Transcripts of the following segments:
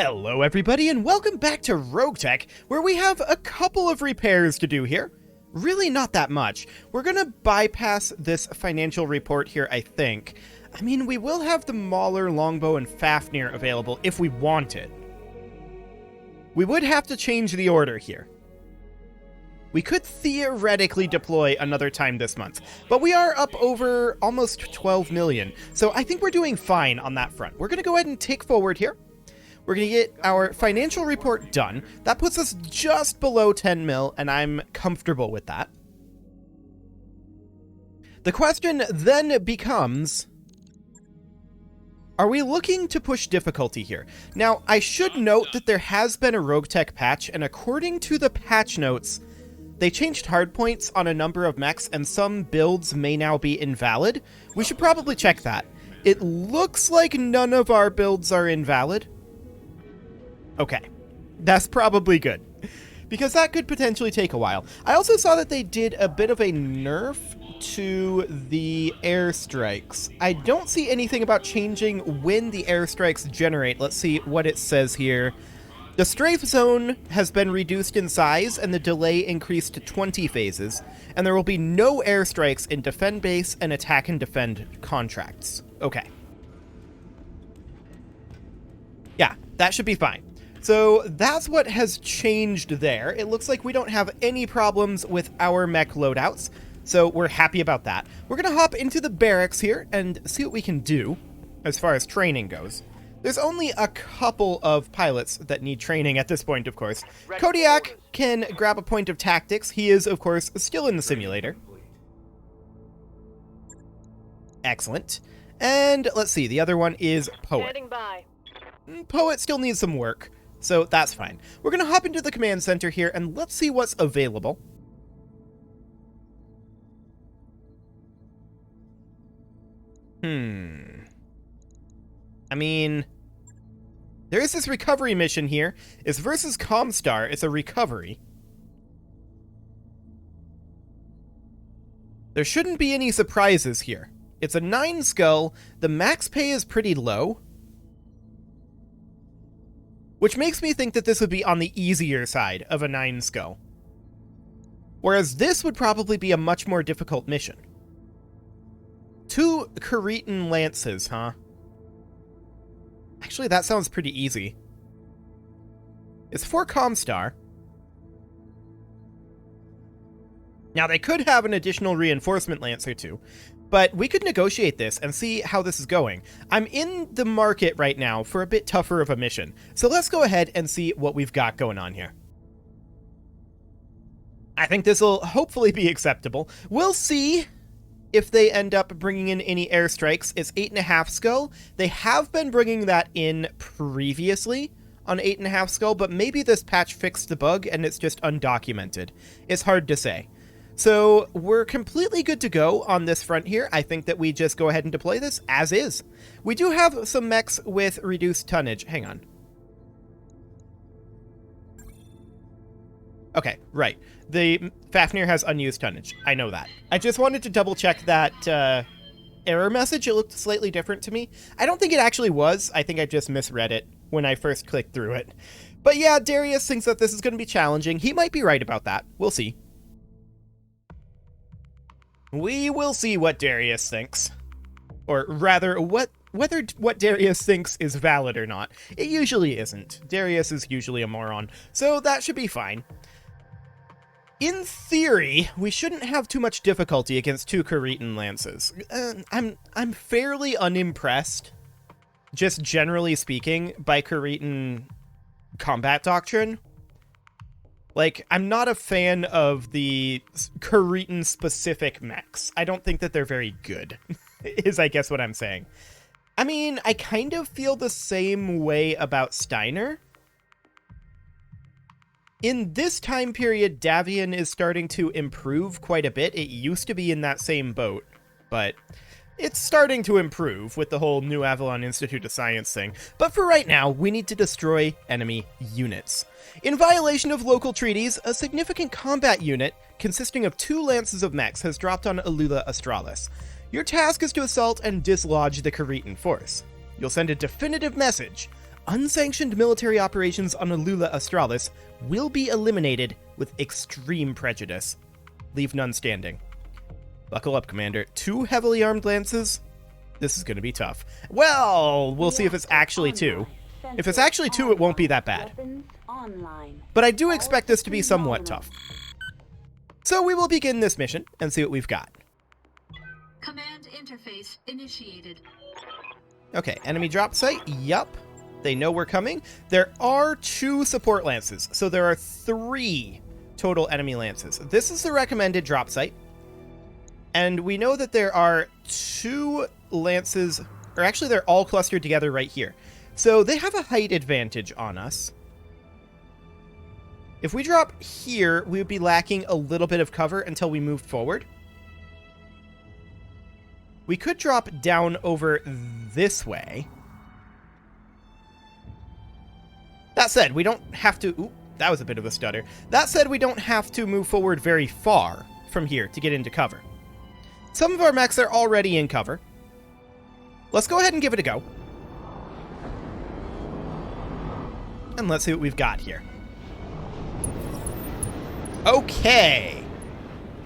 Hello everybody and welcome back to RogueTech, where we have a couple of repairs to do here. Really not that much. We're gonna bypass this financial report here, I think. I mean, we will have the Mauler, Longbow, and Fafnir available if we want it. We would have to change the order here. We could theoretically deploy another time this month, but we are up over almost 12 million, so I think we're doing fine on that front. We're gonna go ahead and take forward here. We're going to get our financial report done. That puts us just below 10 mil, and I'm comfortable with that. The question then becomes, are we looking to push difficulty here? Now, I should note that there has been a RogueTech patch, and according to the patch notes, they changed hardpoints on a number of mechs, and some builds may now be invalid. We should probably check that. It looks like none of our builds are invalid. Okay, that's probably good, because that could potentially take a while. I also saw that they did a bit of a nerf to the airstrikes. I don't see anything about changing when the airstrikes generate. Let's see what it says here. The strafe zone has been reduced in size, and the delay increased to 20 phases, and there will be no airstrikes in defend base and attack and defend contracts. Okay. Yeah, that should be fine. So that's what has changed there. It looks like we don't have any problems with our mech loadouts, so we're happy about that. We're going to hop into the barracks here and see what we can do as far as training goes. There's only a couple of pilots that need training at this point, of course. Kodiak can grab a point of tactics. He is, of course, still in the simulator. Excellent. And let's see, the other one is Poet. Standing by. Poet still needs some work, so that's fine. We're going to hop into the command center here, and let's see what's available. I mean, there is this recovery mission here. It's versus Comstar. It's a recovery. There shouldn't be any surprises here. It's a 9 skull. The max pay is pretty low, which makes me think that this would be on the easier side of a 9 skull. Whereas this would probably be a much more difficult mission. 2 Cretan lances, huh? Actually, that sounds pretty easy. It's for Comstar. Now, they could have an additional reinforcement lance or 2, but we could negotiate this and see how this is going. I'm in the market right now for a bit tougher of a mission, so let's go ahead and see what we've got going on here. I think this will hopefully be acceptable. We'll see if they end up bringing in any airstrikes. It's 8.5 skull. They have been bringing that in previously on 8.5 skull, but maybe this patch fixed the bug and it's just undocumented. It's hard to say. So we're completely good to go on this front here. I think that we just go ahead and deploy this as is. We do have some mechs with reduced tonnage. Hang on. Okay, right. The Fafnir has unused tonnage. I know that. I just wanted to double check that error message. It looked slightly different to me. I don't think it actually was. I think I just misread it when I first clicked through it. But yeah, Darius thinks that this is going to be challenging. He might be right about that. We'll see. We will see what Darius thinks. Or rather, whether what Darius thinks is valid or not. It usually isn't. Darius is usually a moron, so that should be fine. In theory, we shouldn't have too much difficulty against 2 Cretan lances. I'm fairly unimpressed, just generally speaking, by Cretan combat doctrine. Like, I'm not a fan of the Cretan-specific mechs. I don't think that they're very good, is I guess what I'm saying. I mean, I kind of feel the same way about Steiner. In this time period, Davian is starting to improve quite a bit. It used to be in that same boat, but it's starting to improve with the whole New Avalon Institute of Science thing. But for right now, we need to destroy enemy units. In violation of local treaties, a significant combat unit consisting of 2 lances of mechs has dropped on Alula Australis. Your task is to assault and dislodge the Cretan force. You'll send a definitive message. Unsanctioned military operations on Alula Australis will be eliminated with extreme prejudice. Leave none standing. Buckle up, Commander. 2 heavily armed lances? This is going to be tough. Well, we'll see if it's actually 2. If it's actually 2, it won't be that bad. But I do expect this to be somewhat tough. So we will begin this mission and see what we've got. Command interface initiated. Okay, enemy drop site. Yup. They know we're coming. There are 2 support lances, so there are 3 total enemy lances. This is the recommended drop site. And we know that there are 2 lances, or actually they're all clustered together right here. So they have a height advantage on us. If we drop here, we would be lacking a little bit of cover until we move forward. We could drop down over this way. That said, we don't have to... Ooh, that was a bit of a stutter. That said, we don't have to move forward very far from here to get into cover. Some of our mechs are already in cover. Let's go ahead and give it a go. And let's see what we've got here. Okay.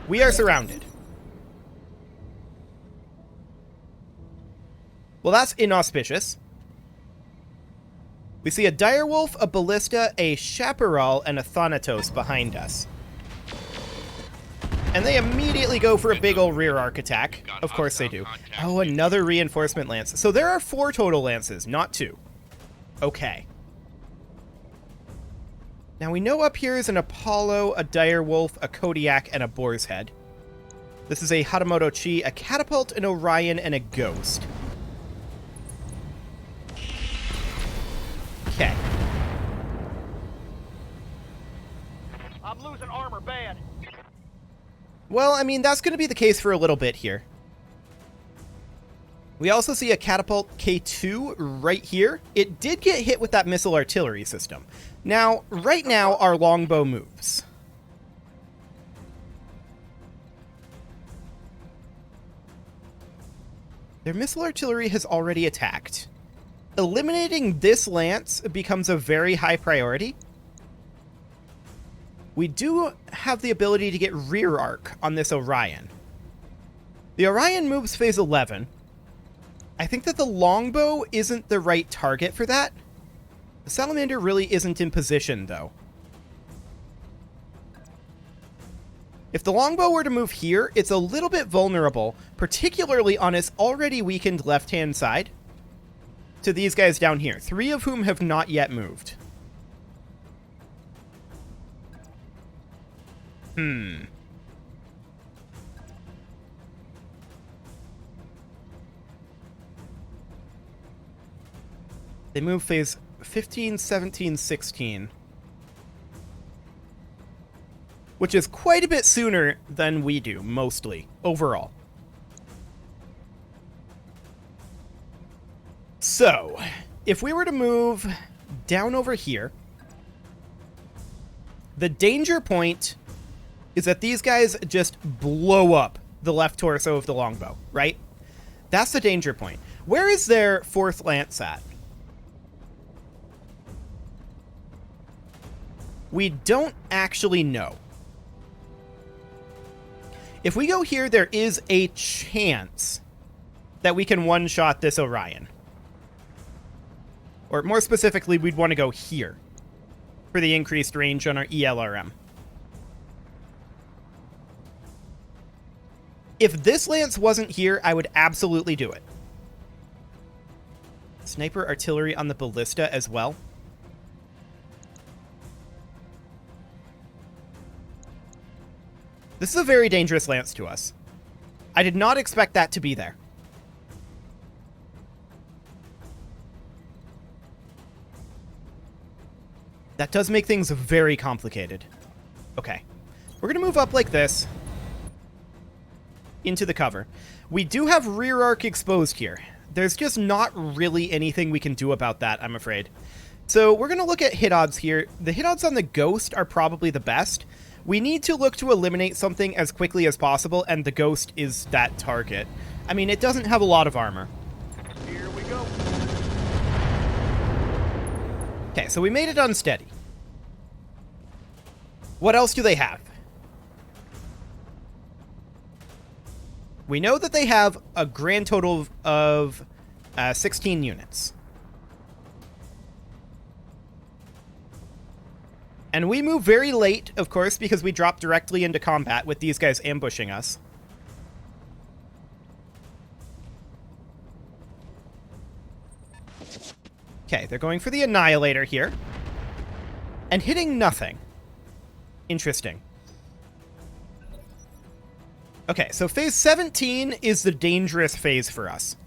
We are surrounded. Well, that's inauspicious. We see a direwolf, a ballista, a chaparral, and a thanatos behind us. And they immediately go for a big old rear arc attack. Of course they do. Oh, another reinforcement lance. So there are 4 total lances, not 2. Okay. Now we know up here is an Apollo, a direwolf, a Kodiak, and a boar's head. This is a Hatamoto Chi, a catapult, an Orion, and a ghost. Okay. I'm losing armor bad. Well, I mean, that's going to be the case for a little bit here. We also see a catapult K2 right here. It did get hit with that missile artillery system. Now, right now, our longbow moves. Their missile artillery has already attacked. Eliminating this lance becomes a very high priority. We do have the ability to get rear arc on this Orion. The Orion moves phase 11. I think that the longbow isn't the right target for that. The Salamander really isn't in position, though. If the longbow were to move here, it's a little bit vulnerable, particularly on its already weakened left-hand side, to these guys down here, 3 of whom have not yet moved. They move phase 15, 17, 16. Which is quite a bit sooner than we do, mostly, overall. So, if we were to move down over here, the danger point is that these guys just blow up the left torso of the longbow, right? That's the danger point. Where is their 4th lance at? We don't actually know. If we go here, there is a chance that we can one-shot this Orion. Or more specifically, we'd want to go here for the increased range on our ELRM. If this lance wasn't here, I would absolutely do it. Sniper artillery on the ballista as well. This is a very dangerous lance to us. I did not expect that to be there. That does make things very complicated. Okay. We're going to move up like this into the cover. We do have rear arc exposed here. There's just not really anything we can do about that, I'm afraid. So we're going to look at hit odds here. The hit odds on the Ghost are probably the best. We need to look to eliminate something as quickly as possible, and the Ghost is that target. I mean, it doesn't have a lot of armor. Here we go. Okay, so we made it unsteady. What else do they have? We know that they have a grand total of 16 units. And we move very late, of course, because we drop directly into combat with these guys ambushing us. Okay, they're going for the Annihilator here. And hitting nothing. Interesting. Okay, so phase 17 is the dangerous phase for us.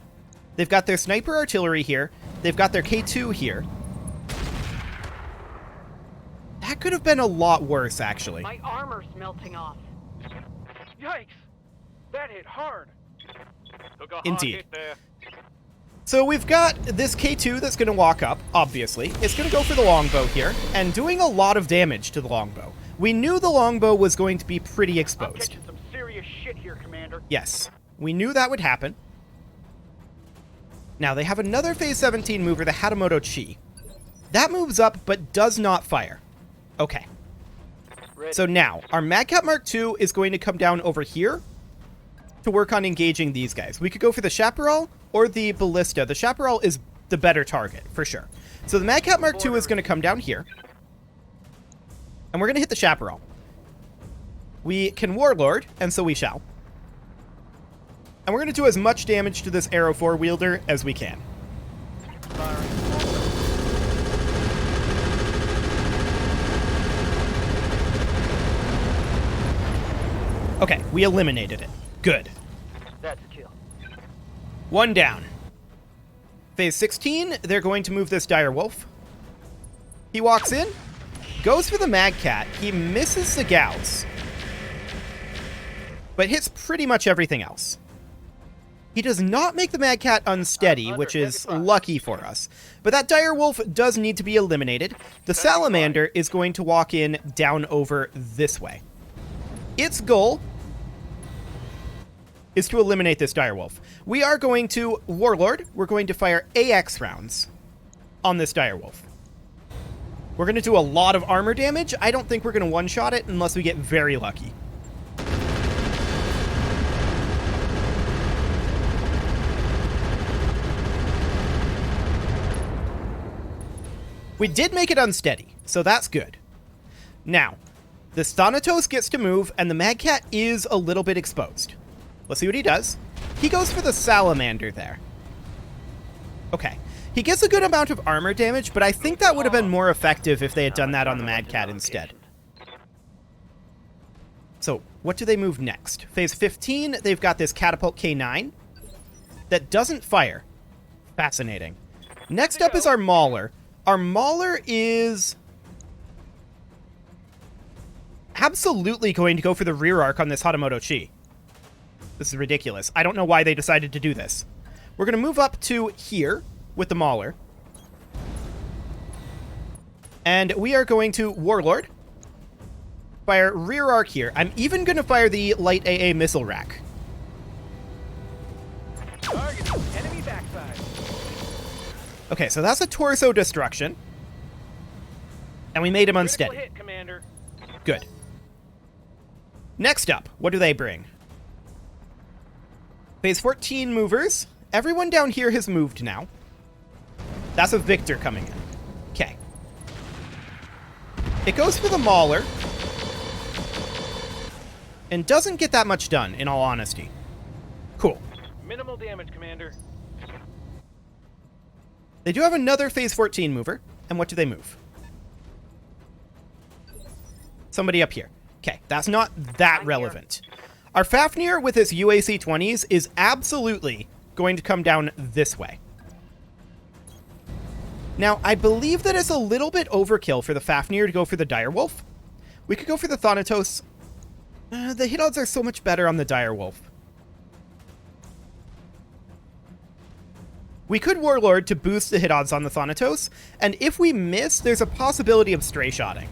They've got their sniper artillery here. They've got their K2 here. That could have been a lot worse, actually. My armor's melting off. Yikes! That hit hard. Took a hard Indeed. hit there. So we've got this K2 that's going to walk up, obviously. It's going to go for the longbow here, and doing a lot of damage to the longbow. We knew the longbow was going to be pretty I'm exposed. catching some serious shit here, Commander. Yes, we knew that would happen. Now, they have another phase 17 mover, the Hatamoto Chi. That moves up, but does not fire. Okay. Ready. So now, our Madcap Mark II is going to come down over here to work on engaging these guys. We could go for the Chaparral or the Ballista. The Chaparral is the better target, for sure. So the Madcap Mark II is going to come down here. And we're going to hit the Chaparral. We can Warlord, and so we shall. And we're going to do as much damage to this Arrow 4-wielder as we can. Firing. Okay, we eliminated it. Good. That's a kill. One down. Phase 16, they're going to move this Dire Wolf. He walks in, goes for the Mad Cat. He misses the Gauss, but hits pretty much everything else. He does not make the Mad Cat unsteady, which is lucky for us. But that Dire Wolf does need to be eliminated. The Salamander is going to walk in down over this way. Its goal is to eliminate this Dire Wolf. We are going to Warlord. We're going to fire AX rounds on this Dire Wolf. We're going to do a lot of armor damage. I don't think we're going to one-shot it unless we get very lucky. We did make it unsteady, so that's good. Now, this Thanatos gets to move, and the Mad Cat is a little bit exposed. Let's see what he does. He goes for the Salamander there. Okay. He gets a good amount of armor damage, but I think that would have been more effective if they had done that on the Mad Cat instead. So, what do they move next? Phase 15, they've got this Catapult K9 that doesn't fire. Fascinating. Next up is our Mauler. Our Mauler is absolutely going to go for the rear arc on this Hatamoto Chi. This is ridiculous. I don't know why they decided to do this. We're going to move up to here with the Mauler. And we are going to Warlord. Fire rear arc here. I'm even going to fire the light AA missile rack. Target. Enemy backside. Okay, so that's a torso destruction. And we made him Critical unsteady. hit, Commander. Good. Next up, what do they bring? Phase 14 movers. Everyone down here has moved now. That's a Victor coming in. Okay. It goes for the Mauler. And doesn't get that much done, in all honesty. Cool. Minimal damage, Commander. They do have another Phase 14 mover. And what do they move? Somebody up here. Okay, that's not that relevant. Our Fafnir with his UAC-20s is absolutely going to come down this way. Now, I believe that it's a little bit overkill for the Fafnir to go for the Direwolf. We could go for the Thanatos. The hit odds are so much better on the Direwolf. We could Warlord to boost the hit odds on the Thanatos, and if we miss, there's a possibility of stray shotting.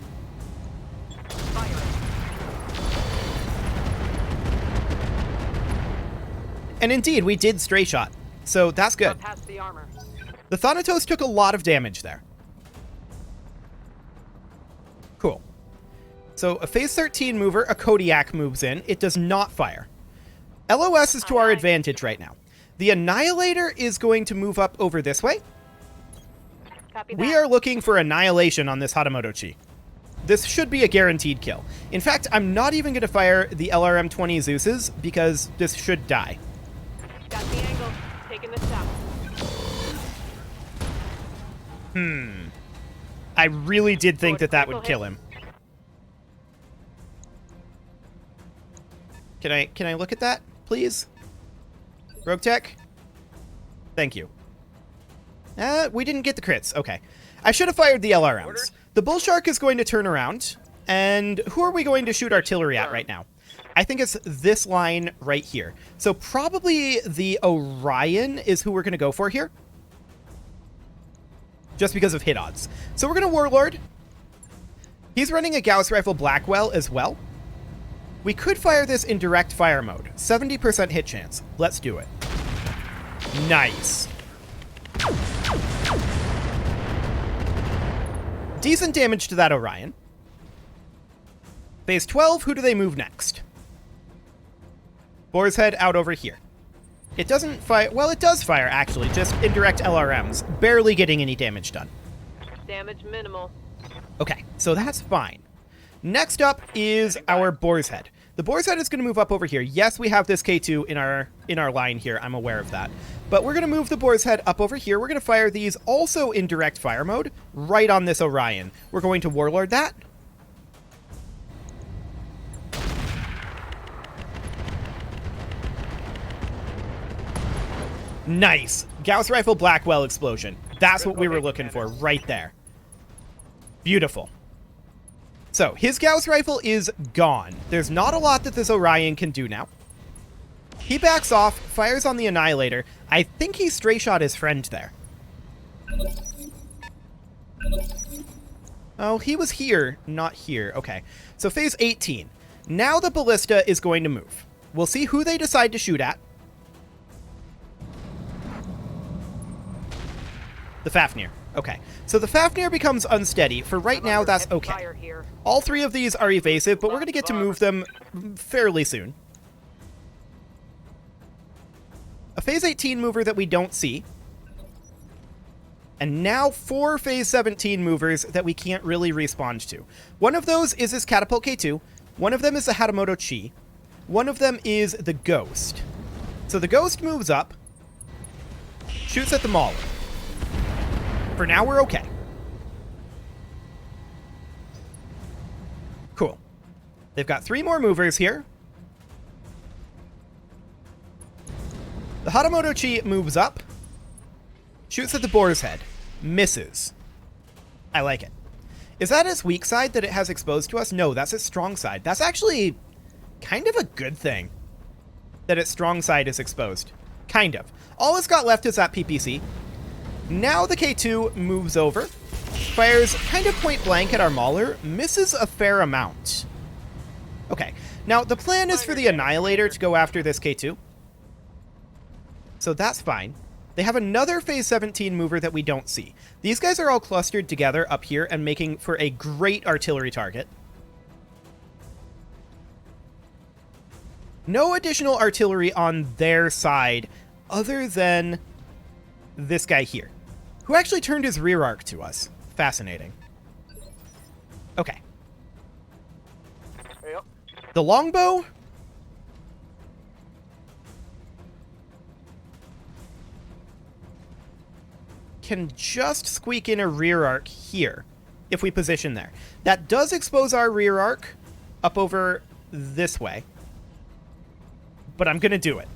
And indeed, we did stray shot, so that's good. Past the armor. The Thanatos took a lot of damage there. Cool. So a phase 13 mover, a Kodiak, moves in. It does not fire. LOS is to our advantage right now. The Annihilator is going to move up over this way. Copy that. We are looking for Annihilation on this Hatamoto-chi. This should be a guaranteed kill. In fact, I'm not even going to fire the LRM-20 Zeus's because this should die. Got the angle. Taking the stop. I really did think that that would kill him. Can I look at that, please? RogueTech? Thank you. We didn't get the crits. Okay. I should have fired the LRMs. The Bull Shark is going to turn around. And who are we going to shoot artillery at right now? I think it's this line right here. So probably the Orion is who we're going to go for here. Just because of hit odds. So we're going to Warlord. He's running a Gauss Rifle Blackwell as well. We could fire this in direct fire mode. 70% hit chance. Let's do it. Nice. Decent damage to that Orion. Phase 12, who do they move next? Boar's Head out over here. It doesn't fire... Well, it does fire, actually. Just indirect LRMs. Barely getting any damage done. Damage minimal. Okay, so that's fine. Next up is our Boar's Head. The Boar's Head is going to move up over here. Yes, we have this K2 in our line here. I'm aware of that. But we're going to move the Boar's Head up over here. We're going to fire these also in direct fire mode right on this Orion. We're going to Warlord that. Nice. Gauss Rifle Blackwell explosion. That's what we were looking for right there. Beautiful. So, his Gauss Rifle is gone. There's not a lot that this Orion can do now. He backs off, fires on the Annihilator. I think he stray shot his friend there. Oh, he was here, not here. Okay. So, phase 18. Now the Ballista is going to move. We'll see who they decide to shoot at. The Fafnir. Okay. So the Fafnir becomes unsteady. For right now, that's okay. All three of these are evasive, but we're going to get to move them fairly soon. A phase 18 mover that we don't see. And now 4 phase 17 movers that we can't really respond to. One of those is this Catapult K2. One of them is the Hatamoto-chi. One of them is the Ghost. So the Ghost moves up, shoots at the Mauler. For now, we're okay. Cool. They've got 3 more movers here. The Hatamoto-chi moves up. Shoots at the Boar's Head. Misses. I like it. Is that its weak side that it has exposed to us? No, that's its strong side. That's actually kind of a good thing that its strong side is exposed. Kind of. All it's got left is that PPC. Now the K2 moves over, fires kind of point blank at our Mauler, misses a fair amount. Okay, now the plan is for the Annihilator to go after this K2. So that's fine. They have another phase 17 mover that we don't see. These guys are all clustered together up here and making for a great artillery target. No additional artillery on their side other than this guy here, who actually turned his rear arc to us. Fascinating. Okay. Yep. The longbow can just squeak in a rear arc here if we position there. That does expose our rear arc up over this way, but I'm going to do it.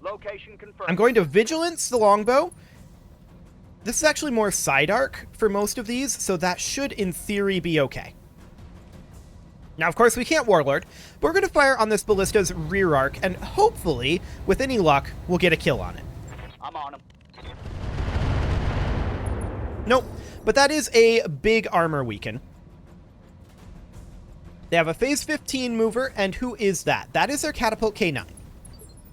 Location confirmed. I'm going to Vigilance the longbow. This is actually more side arc for most of these, so that should, in theory, be okay. Now, of course, we can't Warlord, but we're going to fire on this Ballista's rear arc, and hopefully, with any luck, we'll get a kill on it. I'm on him. Nope, but that is a big armor weaken. They have a phase 15 mover, and who is that? That is their Catapult K9.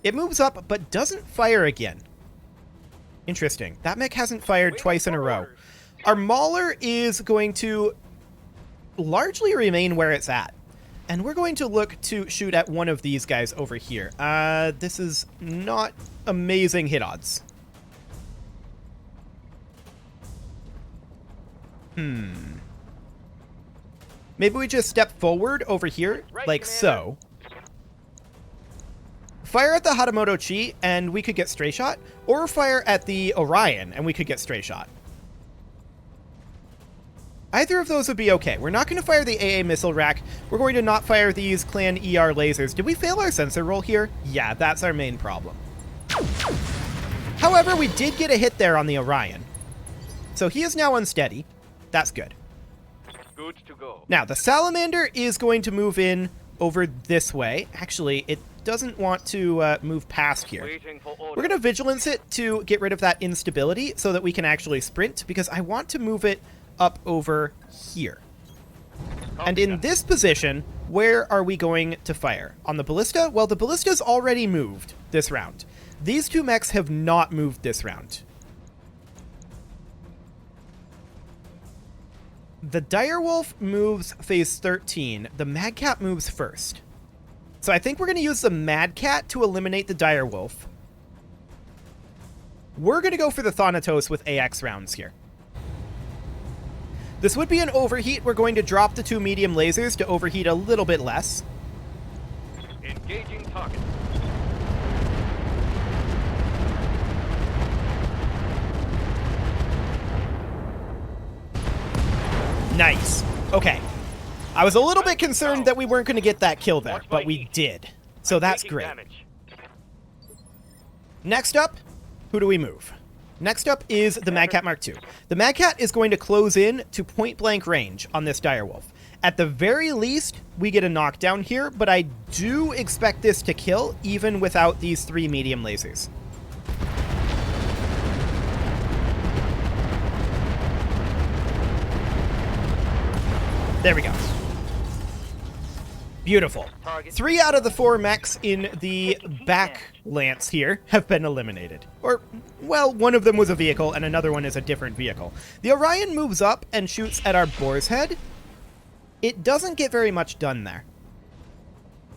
It moves up, but doesn't fire again. Interesting. That mech hasn't fired twice in a row. Our Mauler is going to largely remain where it's at. And we're going to look to shoot at one of these guys over here. This is not amazing hit odds. Maybe we just step forward over here, Right, like Commander. so. Fire at the Hatamoto Chi, and we could get stray shot. Or fire at the Orion, and we could get stray shot. Either of those would be okay. We're not going to fire the AA missile rack. We're going to not fire these Clan ER lasers. Did we fail our sensor roll here? Yeah, that's our main problem. However, we did get a hit there on the Orion. So he is now unsteady. That's good. Good to go. Now, the Salamander is going to move in over this way. Actually, it doesn't want to move past here. Waiting for order. We're going to Vigilance it to get rid of that instability so that we can actually sprint, because I want to move it up over here. And in this position, where are we going to fire? On the ballista? Well, the ballista's already moved this round. These two mechs have not moved this round. The Direwolf moves phase 13. The Mad Cat moves first. So I think we're going to use the Mad Cat to eliminate the Direwolf. We're going to go for the Thanatos with AX rounds here. This would be an overheat. We're going to drop the two medium lasers to overheat a little bit less. Engaging target. Nice. Okay. I was a little bit concerned that we weren't going to get that kill there, but we did. So that's Taking great. damage. Next up, who do we move? Next up is the Mad Cat Mark II. The Mad Cat is going to close in to point-blank range on this Direwolf. At the very least, we get a knockdown here, but I do expect this to kill even without these three medium lasers. There we go. Beautiful. 3 out of the 4 mechs in the back lance here have been eliminated. Or, well, one of them was a vehicle and another one is a different vehicle. The Orion moves up and shoots at our Boar's Head. It doesn't get very much done there.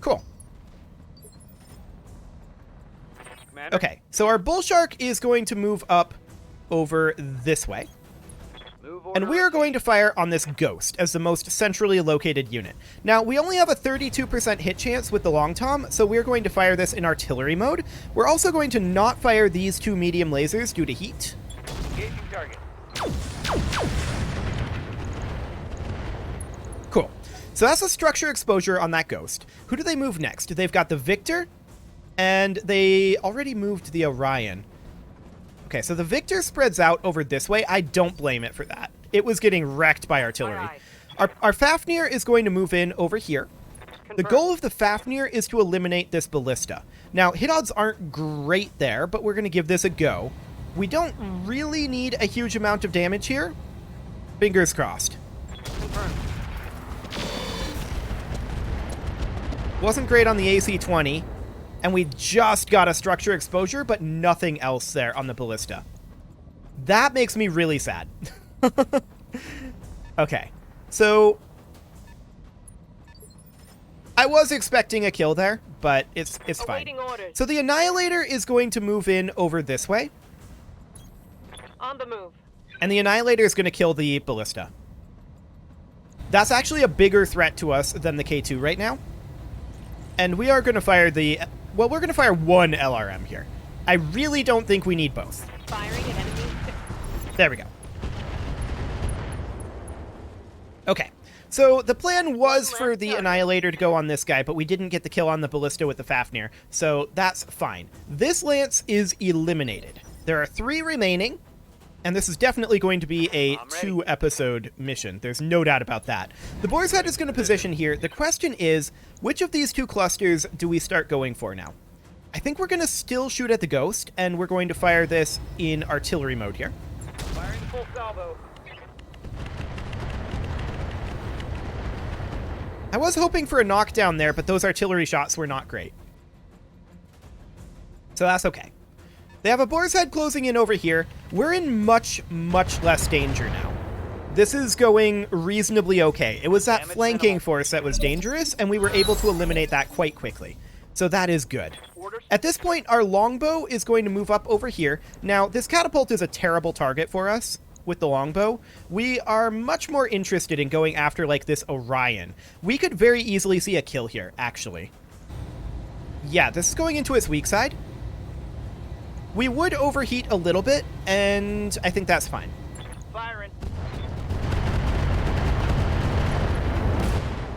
Cool. Commander. Okay, so our Bull Shark is going to move up over this way. Move And order. we are going to fire on this Ghost as the most centrally located unit. Now, we only have a 32% hit chance with the Long Tom, so we're going to fire this in artillery mode. We're also going to not fire these two medium lasers due to heat. Engaging target. Cool. So that's a structure exposure on that Ghost. Who do they move next? They've got the Victor, and they already moved the Orion. Okay, so the Victor spreads out over this way. I don't blame it for that. It was getting wrecked by artillery. Our Fafnir is going to move in over here. The goal of the Fafnir is to eliminate this ballista. Now, hit odds aren't great there, but we're going to give this a go. We don't really need a huge amount of damage here. Fingers crossed. Confirmed. Wasn't great on the AC-20. And we just got a structure exposure, but nothing else there on the ballista. That makes me really sad. Okay, so I was expecting a kill there, but it's fine. Awaiting orders. So the Annihilator is going to move in over this way, On the move. and the Annihilator is going to kill the ballista. That's actually a bigger threat to us than the K2 right now. And we are going to fire the... Well, we're going to fire one LRM here. I really don't think we need both. Firing at enemies. There we go. Okay. So the plan was for the Annihilator to go on this guy, but we didn't get the kill on the Ballista with the Fafnir, so that's fine. This Lance is eliminated. There are 3 remaining, and this is definitely going to be a 2-episode mission. There's no doubt about that. The Boar's Head is going to position here. The question is, which of these 2 clusters do we start going for now? I think we're going to still shoot at the Ghost, and we're going to fire this in artillery mode here. Firing full salvo. I was hoping for a knockdown there, but those artillery shots were not great. So that's okay. They have a Boar's Head closing in over here. We're in much, much less danger now. This is going reasonably okay. It was that flanking force that was dangerous, and we were able to eliminate that quite quickly. So that is good. At this point, our longbow is going to move up over here. Now, this catapult is a terrible target for us with the longbow. We are much more interested in going after, like, this Orion. We could very easily see a kill here, actually. Yeah, this is going into its weak side. We would overheat a little bit, and I think that's fine. Firing.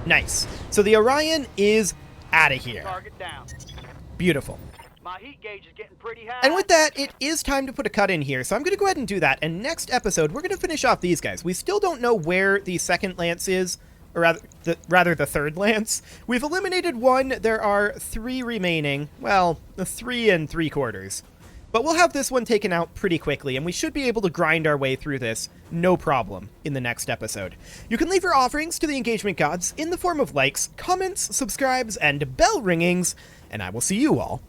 Nice. So the Orion is out of here. Target down. Beautiful. My heat gauge is getting pretty high. And with that, it is time to put a cut in here, so I'm going to go ahead and do that. And next episode, we're going to finish off these guys. We still don't know where the second lance is, or rather the third lance. We've eliminated one. There are 3 remaining. Well, 3 3/4. But we'll have this one taken out pretty quickly, and we should be able to grind our way through this, no problem, in the next episode. You can leave your offerings to the engagement gods in the form of likes, comments, subscribes, and bell ringings, and I will see you all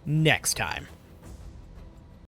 next time.